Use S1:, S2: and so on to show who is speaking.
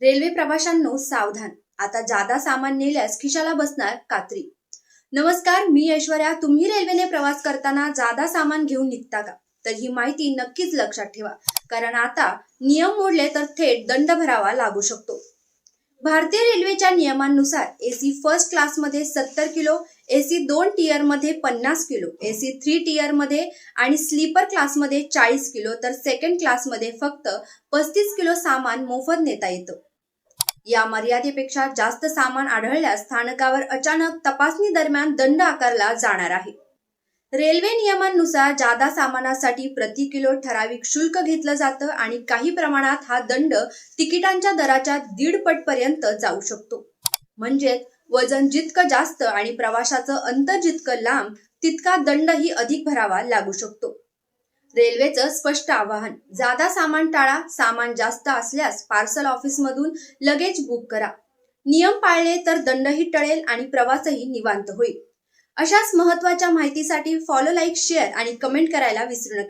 S1: Railway प्रवाशांनो सावधान, आता जादा सामान नेल्यास खिशाला बसणार कात्री। नमस्कार, मी ऐश्वर्या। तुम्ही रेल्वेने प्रवास करताना जादा सामान घेऊन निघता का? तर ही माहिती नक्कीच लक्षात ठेवा, कारण आता नियम मोडले तर थेट दंड भरावा लागू शकतो। भारतीय रेल्वेच्या नियमांनुसार एसी फर्स्ट क्लास मध्ये 70 किलो, एसी 2 टियर मध्ये 50 किलो, एसी 3 टियर मध्ये आणि स्लीपर क्लास मध्ये 40 किलो, तर सेकंड क्लास मध्ये फक्त 35 किलो सामान मोफत नेता येतं। या मर्यादेपेक्षा जास्त सामान आढळल्यास स्थानकावर अचानक तपासणी दरम्यान दंड आकारला जाणार आहे। रेल्वे नियमांनुसार जादा सामानासाठी प्रति किलो ठराविक शुल्क घेतलं जातं आणि काही प्रमाणात हा दंड तिकिटांच्या दराच्या 1.5 पट पर्यंत जाऊ शकतो। म्हणजे वजन जितकं जास्त आणि प्रवाशाचं अंतर जितकं लांब तितका दंडही अधिक भरावा लागू शकतो। रेल्वेचं स्पष्ट आवाहन, जादा सामान टाळा। सामान जास्त असल्यास पार्सल ऑफिस मधून लगेच बुक करा। नियम पाळले तर दंडही टळेल आणि प्रवासही निवांत होईल। अशाच महत्त्वाच्या माहितीसाठी फॉलो, लाईक, शेअर आणि कमेंट करायला विसरू नका।